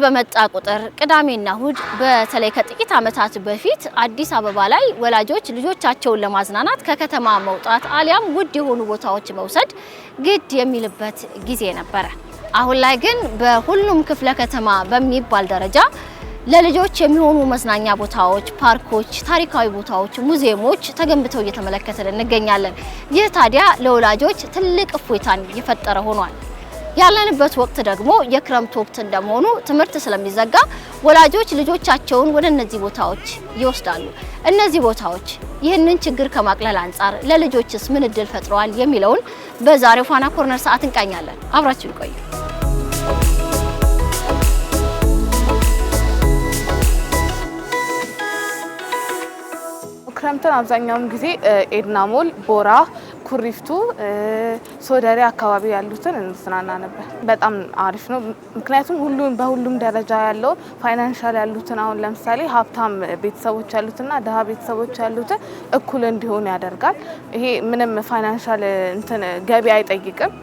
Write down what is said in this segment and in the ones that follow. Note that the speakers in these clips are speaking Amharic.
በመጣ ቁጥር ቅዳሜና እሁድ በተለይ ከጥቂት ዓመታት በፊት አዲስ አበባ ላይ ወላጆች ልጆቻቸውን ለማዝናናት ከከተማ መውጣት አሊያም ውድ የሆኑ ቦታዎች መውሰድ ግድ የሚልበት ጊዜ ነበረ። አሁን ላይ ግን በሁሉም ክፍለ ከተማ በሚባል ደረጃ ለልጆች የሚሆኑ መዝናኛ ቦታዎች፣ ፓርኮች፣ ታሪካዊ ቦታዎች፣ ሙዚየሞች ተገንብተው እየተመለከትን እንገኛለን። ይህ ታዲያ ለወላጆች ትልቅ እፎይታን የፈጠረ ሆኗል። ያለንበት ወቅት ደግሞ የክረምት ወቅት እንደመሆኑ ትምህርት ስለሚዘጋ ወላጆች ልጆቻቸውን ወደ እነዚህ ቦታዎች ይወስዳሉ። እነዚህ ቦታዎች ይህንን ችግር ከማቅለል አንጻር ለልጆችስ ምን እድል ፈጥረዋል የሚለውን በዛሬው ፋና ኮርነር ሰዓት እንቃኛለን። አብራችሁን ቆዩ። ክረምትን አብዛኛውን ጊዜ ኤድና ሞል፣ ቦራ፣ ኩሪፍቱ፣ ሶደሬ አካባቢ ያሉትን እንዝናና ነበር። በጣም አሪፍ ነው። ምክንያቱም በሁሉም ደረጃ ያለው ፋይናንሻል ያሉትን አሁን ለምሳሌ ሀብታም ቤተሰቦች ያሉትና ደሃ ቤተሰቦች ያሉትን እኩል እንዲሆኑ ያደርጋል። ይሄ ምንም ፋይናንሻል ገቢ አይጠይቅም፣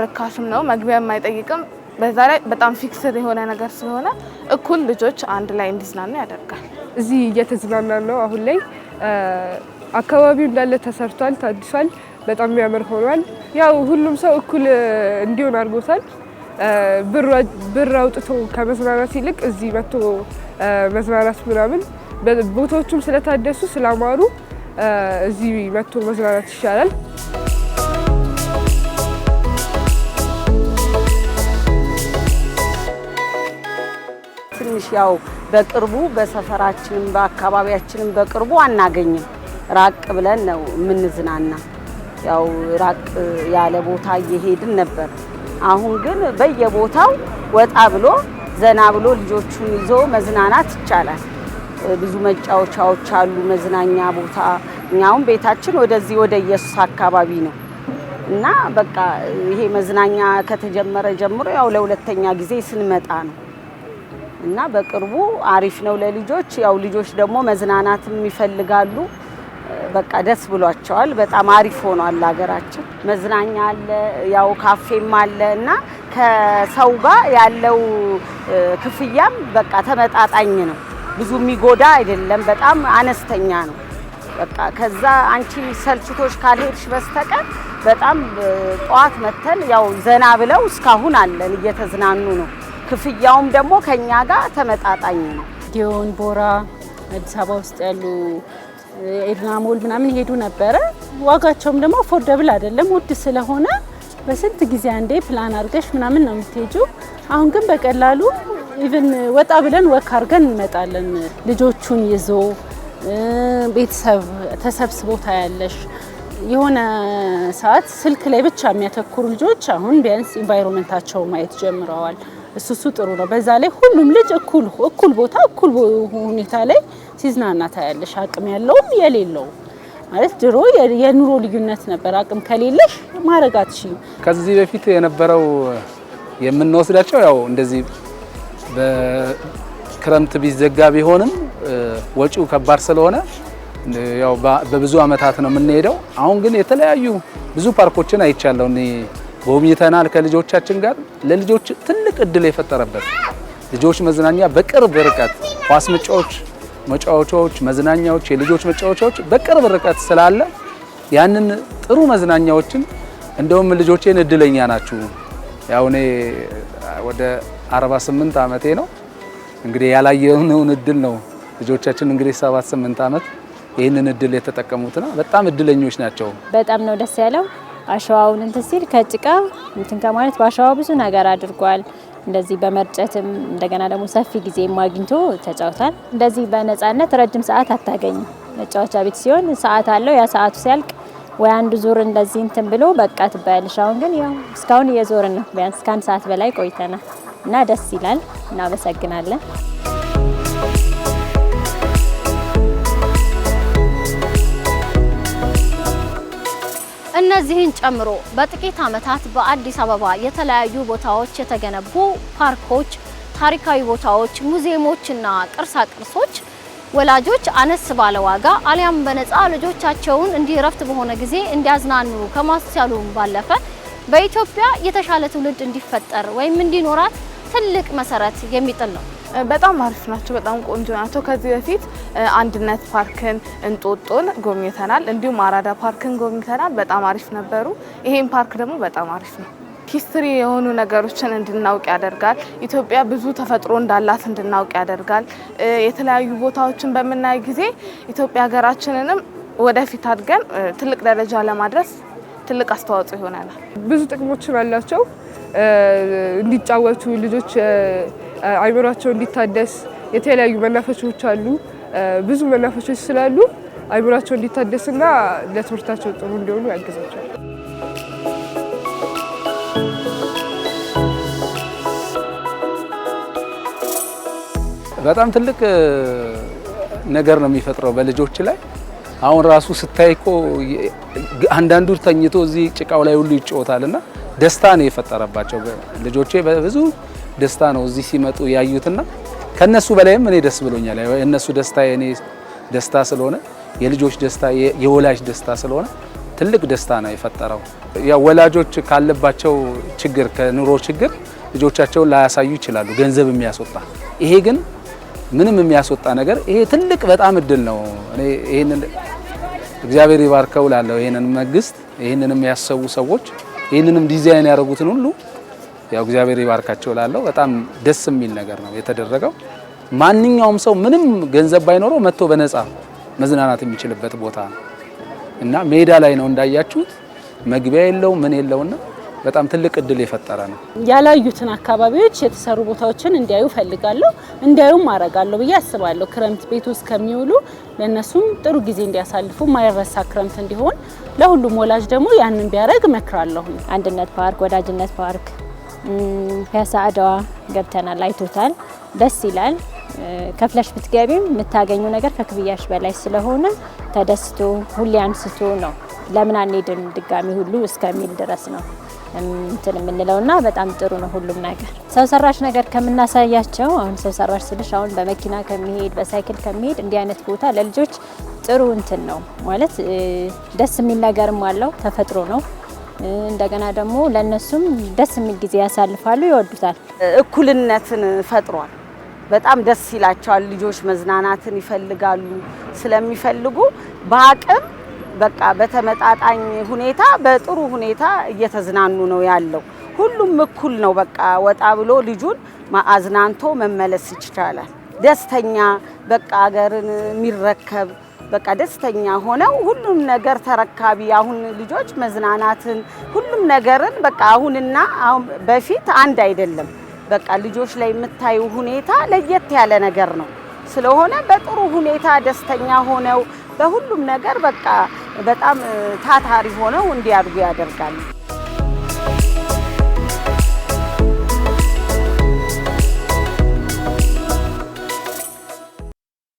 ርካሽም ነው፣ መግቢያም አይጠይቅም። በዛ ላይ በጣም ፊክስድ የሆነ ነገር ስለሆነ እኩል ልጆች አንድ ላይ እንዲዝናኑ ያደርጋል። እዚህ እየተዝናና ነው። አሁን ላይ አካባቢው እንዳለ ተሰርቷል፣ ታድሷል፣ በጣም የሚያምር ሆኗል። ያው ሁሉም ሰው እኩል እንዲሆን አድርጎታል። ብር አውጥቶ ከመዝናናት ይልቅ እዚህ መጥቶ መዝናናት ምናምን ቦታዎቹም ስለታደሱ ስላማሩ እዚህ መጥቶ መዝናናት ይሻላል። ትንሽ ያው በቅርቡ በሰፈራችንም በአካባቢያችንም በቅርቡ አናገኝም። ራቅ ብለን ነው የምንዝናና። ያው ራቅ ያለ ቦታ እየሄድን ነበር። አሁን ግን በየቦታው ወጣ ብሎ ዘና ብሎ ልጆቹን ይዞ መዝናናት ይቻላል። ብዙ መጫወቻዎች አሉ፣ መዝናኛ ቦታ። እኛውም ቤታችን ወደዚህ ወደ ኢየሱስ አካባቢ ነው እና በቃ ይሄ መዝናኛ ከተጀመረ ጀምሮ ያው ለሁለተኛ ጊዜ ስንመጣ ነው እና በቅርቡ አሪፍ ነው ለልጆች። ያው ልጆች ደግሞ መዝናናትም ይፈልጋሉ። በቃ ደስ ብሏቸዋል። በጣም አሪፍ ሆኗል። ሀገራችን መዝናኛ አለ፣ ያው ካፌም አለ እና ከሰው ጋር ያለው ክፍያም በቃ ተመጣጣኝ ነው። ብዙ የሚጎዳ አይደለም፣ በጣም አነስተኛ ነው። በቃ ከዛ አንቺ ሰልችቶች ካልሄድሽ በስተቀር በጣም ጧት መተን ያው ዘና ብለው እስካሁን አለን እየተዝናኑ ነው። ክፍያውም ደግሞ ከኛ ጋር ተመጣጣኝ ነው። ጊዮን፣ ቦራ፣ አዲስ አበባ ውስጥ ያሉ ኤድና ሞል ምናምን ሄዱ ነበረ። ዋጋቸውም ደግሞ አፎርደብል አይደለም፣ ውድ ስለሆነ በስንት ጊዜ አንዴ ፕላን አድርገሽ ምናምን ነው የምትሄጂው። አሁን ግን በቀላሉ ኢቭን ወጣ ብለን ወክ አድርገን እንመጣለን። ልጆቹን ይዞ ቤተሰብ ተሰብስቦ ታያለሽ። የሆነ ሰዓት ስልክ ላይ ብቻ የሚያተኩሩ ልጆች አሁን ቢያንስ ኢንቫይሮንመንታቸው ማየት ጀምረዋል። እሱ ጥሩ ነው። በዛ ላይ ሁሉም ልጅ እኩል ቦታ እኩል ሁኔታ ላይ ሲዝናና ታያለሽ። አቅም ያለውም የሌለው ማለት ድሮ የኑሮ ልዩነት ነበር። አቅም ከሌለሽ ማድረግ አትችይም። ከዚህ በፊት የነበረው የምንወስዳቸው ያው እንደዚህ በክረምት ቢዘጋ ቢሆንም ወጪው ከባድ ስለሆነ ያው በብዙ አመታት ነው የምንሄደው። አሁን ግን የተለያዩ ብዙ ፓርኮችን አይቻለሁ እኔ ጎብኝተናል ከልጆቻችን ጋር። ለልጆች ትልቅ እድል የፈጠረበት ልጆች መዝናኛ በቅርብ ርቀት ኳስ መጫወቻዎች፣ መዝናኛዎች፣ የልጆች መጫወቻዎች በቅርብ ርቀት ስላለ ያንን ጥሩ መዝናኛዎችን እንደውም ልጆቼን እድለኛ ናችሁ። ያው እኔ ወደ 48 አመቴ ነው እንግዲህ ያላየነውን እድል ነው ልጆቻችን እንግዲህ 7-8 አመት ይህንን እድል የተጠቀሙትና በጣም እድለኞች ናቸው። በጣም ነው ደስ ያለው። አሸዋውን እንትን ሲል ከጭቃ እንትን ከማለት ባሸዋው ብዙ ነገር አድርጓል። እንደዚህ በመርጨትም እንደገና ደግሞ ሰፊ ጊዜ ማግኝቶ ተጫውታል። እንደዚህ በነፃነት ረጅም ሰዓት አታገኝም። መጫወቻ ቤት ሲሆን ሰዓት አለው። ያ ሰዓቱ ሲያልቅ ወይ አንዱ ዙር እንደዚህ እንትን ብሎ በቃ ትባያለሽ። አሁን ግን ያው እስካሁን እየዞርን ነው። ቢያንስ ከአንድ ሰዓት በላይ ቆይተናል እና ደስ ይላል። እናመሰግናለን። እነዚህን ጨምሮ በጥቂት ዓመታት በአዲስ አበባ የተለያዩ ቦታዎች የተገነቡ ፓርኮች፣ ታሪካዊ ቦታዎች፣ ሙዚየሞችና ቅርሳቅርሶች ወላጆች አነስ ባለ ዋጋ አሊያም በነፃ ልጆቻቸውን እንዲረፍት በሆነ ጊዜ እንዲያዝናኑ ከማስቻሉም ባለፈ በኢትዮጵያ የተሻለ ትውልድ እንዲፈጠር ወይም እንዲኖራት ትልቅ መሰረት የሚጥል ነው። በጣም አሪፍ ናቸው። በጣም ቆንጆ ናቸው። ከዚህ በፊት አንድነት ፓርክን፣ እንጦጦን ጎብኝተናል። እንዲሁም አራዳ ፓርክን ጎብኝተናል። በጣም አሪፍ ነበሩ። ይሄን ፓርክ ደግሞ በጣም አሪፍ ነው። ሂስትሪ የሆኑ ነገሮችን እንድናውቅ ያደርጋል። ኢትዮጵያ ብዙ ተፈጥሮ እንዳላት እንድናውቅ ያደርጋል። የተለያዩ ቦታዎችን በምናይ ጊዜ ኢትዮጵያ ሀገራችንንም ወደፊት አድገን ትልቅ ደረጃ ለማድረስ ትልቅ አስተዋጽኦ ይሆናል። ብዙ ጥቅሞችን አላቸው። እንዲጫወቱ ልጆች አይምሯቸው እንዲታደስ የተለያዩ መናፈሻዎች አሉ። ብዙ መናፈሻዎች ስላሉ አይምሯቸው እንዲታደስና ለትምህርታቸው ጥሩ እንዲሆኑ ያግዛቸዋል። በጣም ትልቅ ነገር ነው የሚፈጥረው በልጆች ላይ። አሁን ራሱ ስታይኮ አንዳንዱ ተኝቶ እዚህ ጭቃው ላይ ሁሉ ይጫወታልና ደስታ ነው የፈጠረባቸው። ልጆቼ በብዙ ደስታ ነው እዚህ ሲመጡ ያዩትና ከነሱ በላይም እኔ ደስ ብሎኛል። የነሱ ደስታ የኔ ደስታ ስለሆነ የልጆች ደስታ የወላጅ ደስታ ስለሆነ ትልቅ ደስታ ነው የፈጠረው። ያው ወላጆች ካለባቸው ችግር ከኑሮ ችግር ልጆቻቸውን ላያሳዩ ይችላሉ፣ ገንዘብ የሚያስወጣ። ይሄ ግን ምንም የሚያስወጣ ነገር ይሄ ትልቅ በጣም እድል ነው። እኔ ይሄንን እግዚአብሔር ይባርከው ላለው ይሄንን መንግስት ይሄንንም ያሰቡ ሰዎች ይሄንንም ዲዛይን ያደረጉትን ሁሉ ያው እግዚአብሔር ይባርካቸው ላለው በጣም ደስ የሚል ነገር ነው የተደረገው። ማንኛውም ሰው ምንም ገንዘብ ባይኖረው መጥቶ በነፃ መዝናናት የሚችልበት ቦታ ነው እና ሜዳ ላይ ነው እንዳያችሁት፣ መግቢያ የለው ምን የለውና በጣም ትልቅ እድል የፈጠረ ነው። ያላዩትን አካባቢዎች የተሰሩ ቦታዎችን እንዲያዩ ፈልጋለሁ፣ እንዲያዩም አረጋለሁ ብዬ አስባለሁ። ክረምት ቤት ውስጥ ከሚውሉ ለነሱም ጥሩ ጊዜ እንዲያሳልፉ ማይረሳ ክረምት እንዲሆን ለሁሉም ወላጅ ደግሞ ያንን ቢያደርግ እመክራለሁ። አንድነት ፓርክ፣ ወዳጅነት ፓርክ፣ ፒያሳ አድዋ ገብተናል፣ አይቶታል፣ ደስ ይላል። ከፍለሽ ብትገቢም የምታገኙ ነገር ከክፍያሽ በላይ ስለሆነ ተደስቶ ሁሌ አንስቶ ነው ለምን አንሄድም ድጋሚ ሁሉ እስከሚል ድረስ ነው እንትን የምንለውና በጣም ጥሩ ነው ሁሉም ነገር። ሰው ሰራሽ ነገር ከምናሳያቸው አሁን ሰው ሰራሽ ስልሽ አሁን በመኪና ከሚሄድ በሳይክል ከሚሄድ እንዲህ አይነት ቦታ ለልጆች ጥሩ እንትን ነው ማለት ደስ የሚል ነገርም አለው፣ ተፈጥሮ ነው። እንደገና ደግሞ ለነሱም ደስ የሚል ጊዜ ያሳልፋሉ፣ ይወዱታል። እኩልነትን ፈጥሯል። በጣም ደስ ይላቸዋል። ልጆች መዝናናትን ይፈልጋሉ። ስለሚፈልጉ በአቅም በቃ በተመጣጣኝ ሁኔታ በጥሩ ሁኔታ እየተዝናኑ ነው ያለው። ሁሉም እኩል ነው። በቃ ወጣ ብሎ ልጁን አዝናንቶ መመለስ ይችላል። ደስተኛ በቃ ሀገርን የሚረከብ በቃ ደስተኛ ሆነው ሁሉም ነገር ተረካቢ። አሁን ልጆች መዝናናትን ሁሉም ነገርን በቃ አሁንና አሁን በፊት አንድ አይደለም። በቃ ልጆች ላይ የምታዩ ሁኔታ ለየት ያለ ነገር ነው። ስለሆነ በጥሩ ሁኔታ ደስተኛ ሆነው በሁሉም ነገር በቃ በጣም ታታሪ ሆነው እንዲያድጉ ያደርጋል።